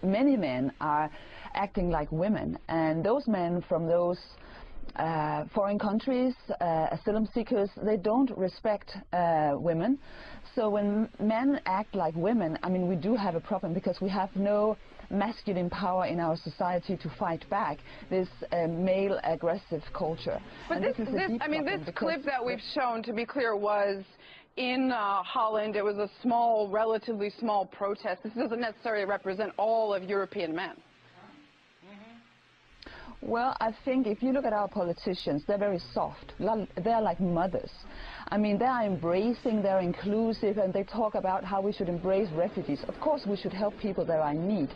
many men are acting like women, and those men from those foreign countries, asylum seekers, they don't respect women. So when men act like women, I mean, we do have a problem, because we have no masculine power in our society to fight back this male aggressive culture. But this clip that we've shown, to be clear, was in Holland. It was a small, relatively small protest. This doesn't necessarily represent all of European men. Well, I think if you look at our politicians, they're very soft. They're like mothers. I mean, they are embracing, they're inclusive, and they talk about how we should embrace refugees. Of course, we should help people that are in need.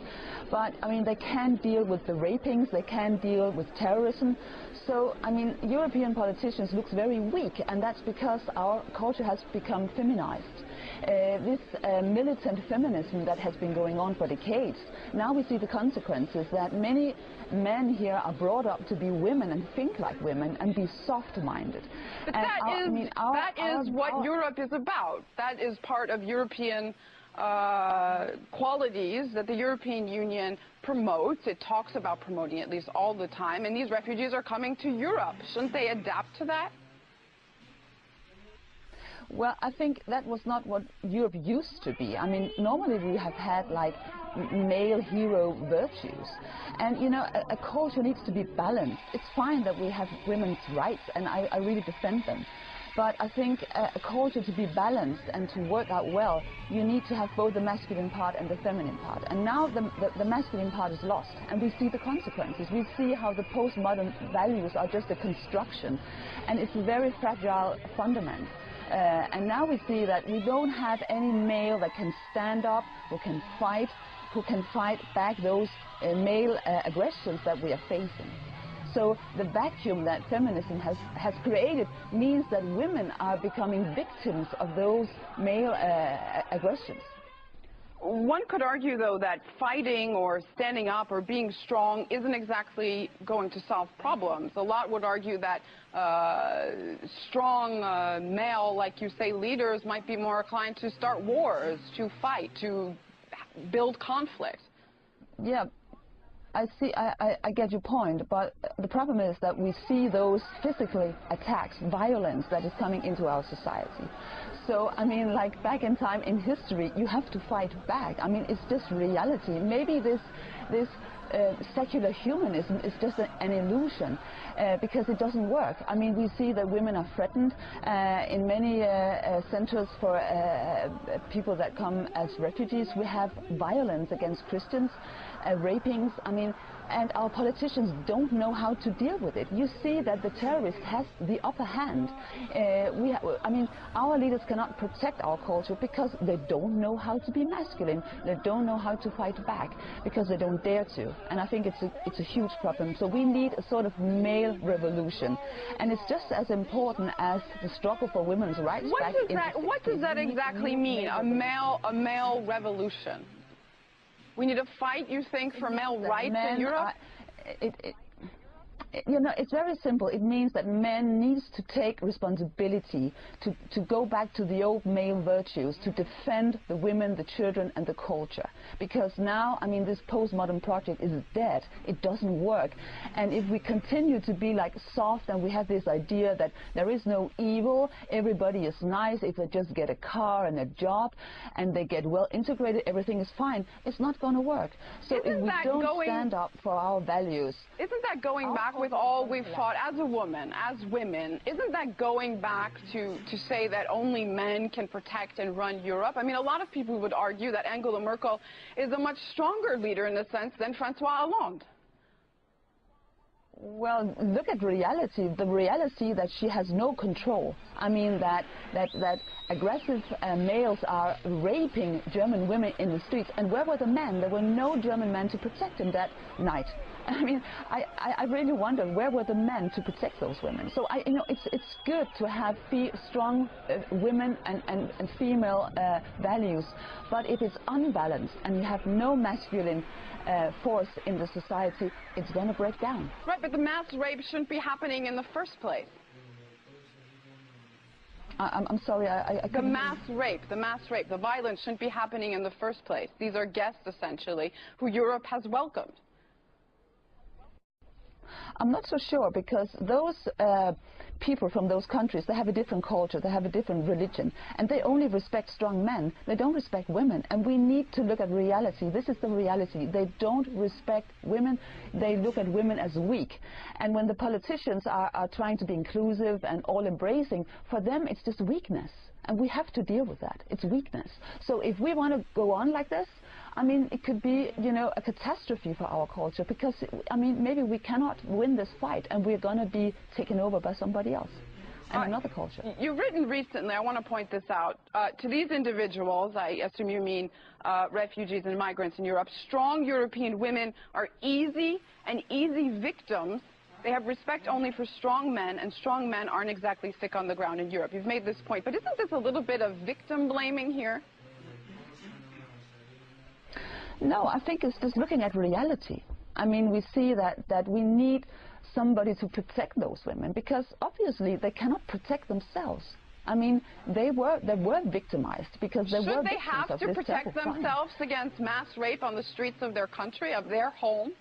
But, I mean, they can't deal with the rapings, they can't deal with terrorism. So, I mean, European politicians look very weak, and that's because our culture has become feminized. This militant feminism that has been going on for decades, now we see the consequences, that many men here are brought up to be women and think like women and be soft-minded. But that is what Europe is about. That is part of European qualities that the European Union promotes. It talks about promoting at least all the time, and these refugees are coming to Europe. Shouldn't they adapt to that? Well, I think that was not what Europe used to be. I mean, normally we have had like male hero virtues. And, you know, a culture needs to be balanced. It's fine that we have women's rights, and I really defend them. But I think a culture to be balanced and to work out well, you need to have both the masculine part and the feminine part. And now the masculine part is lost, and we see the consequences. We see how the postmodern values are just a construction, and it's a very fragile fundament. And now we see that we don't have any male that can stand up, who can fight back those male aggressions that we are facing. So the vacuum that feminism has created means that women are becoming victims of those male aggressions. One could argue, though, that fighting or standing up or being strong isn't exactly going to solve problems. A lot would argue that strong male, like you say, leaders might be more inclined to start wars, to fight, to build conflict. Yeah, I see. I get your point, but the problem is that we see those physical attacks, violence that is coming into our society. So, I mean, like back in time in history, you have to fight back. I mean, it's just reality. Maybe this secular humanism is just an illusion, because it doesn't work. I mean, we see that women are threatened in many centers for people that come as refugees. We have violence against Christians, rapings. I mean, and our politicians don't know how to deal with it. You see that the terrorist has the upper hand. I mean, our leaders cannot protect our culture because they don't know how to be masculine. They don't know how to fight back because they don't dare to. And I think it's a huge problem. So we need a sort of male revolution, and it's just as important as the struggle for women's rights. What does that exactly mean? A male revolution? We need to fight, you think, for male rights in Europe? You know, it's very simple. It means that men need to take responsibility to go back to the old male virtues, to defend the women, the children, and the culture. Because now, I mean, this postmodern project is dead. It doesn't work. And if we continue to be like soft, and we have this idea that there is no evil, everybody is nice, if they just get a car and a job, and they get well integrated, everything is fine, it's not going to work. So if we don't stand up for our values... Isn't that going back with all we've fought as a woman, as women? Isn't that going back to say that only men can protect and run Europe? I mean, a lot of people would argue that Angela Merkel is a much stronger leader in a sense than François Hollande. Well, look at reality. The reality that she has no control. I mean, that aggressive males are raping German women in the streets. And where were the men? There were no German men to protect them that night. I mean, I really wonder, where were the men to protect those women? So, you know, it's good to have strong women and female values. But if it's unbalanced and you have no masculine force in the society, it's going to break down. Right, but the mass rape shouldn't be happening in the first place. I'm sorry, I The mass rape, the violence shouldn't be happening in the first place. These are guests, essentially, who Europe has welcomed. I'm not so sure, because those people from those countries, they have a different culture, they have a different religion, and they only respect strong men. They don't respect women, and we need to look at reality. This is the reality. They don't respect women. They look at women as weak. And when the politicians are trying to be inclusive and all-embracing, for them it's just weakness. And we have to deal with that. It's weakness. So if we want to go on like this, I mean, it could be, you know, a catastrophe for our culture, because, I mean, maybe we cannot win this fight and we're going to be taken over by somebody else and another culture. You've written recently, I want to point this out, to these individuals, I assume you mean refugees and migrants in Europe, strong European women are easy victims. They have respect only for strong men, and strong men aren't exactly thick on the ground in Europe. You've made this point, but isn't this a little bit of victim blaming here? No, I think it's just looking at reality. I mean, we see that we need somebody to protect those women, because obviously they cannot protect themselves. I mean, they were victimized because they were victims of this. Should they have to protect themselves against mass rape on the streets of their country, of their home?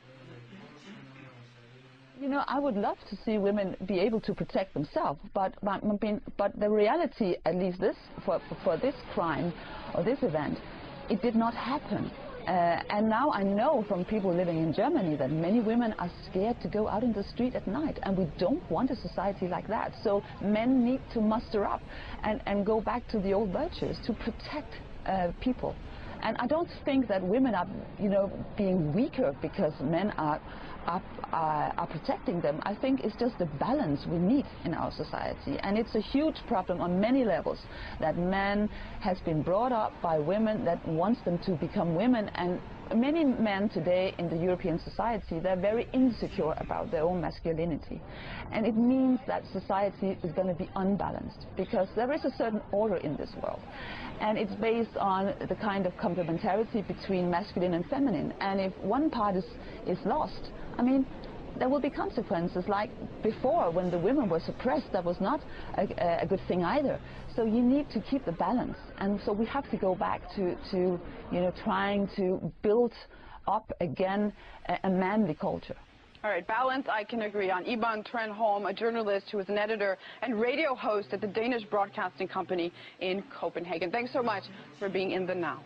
You know, I would love to see women be able to protect themselves, but the reality, at least for this crime or this event, it did not happen. And now I know from people living in Germany that many women are scared to go out in the street at night, and we don't want a society like that. So men need to muster up and go back to the old virtues to protect people. And I don't think that women are, you know, being weaker because men are protecting them. I think it's just the balance we need in our society, and it's a huge problem on many levels that man has been brought up by women that wants them to become women, and many men today in the European society, they're very insecure about their own masculinity, and it means that society is going to be unbalanced, because there is a certain order in this world, and it's based on the kind of complementarity between masculine and feminine, and if one part is lost, I mean, there will be consequences. Like before, when the women were suppressed, that was not a good thing either. So you need to keep the balance, and so we have to go back to you know, trying to build up again a manly culture. All right, balance I can agree on. Iban Trenholm, a journalist who is an editor and radio host at the Danish Broadcasting Company in Copenhagen. Thanks so much for being in the Now.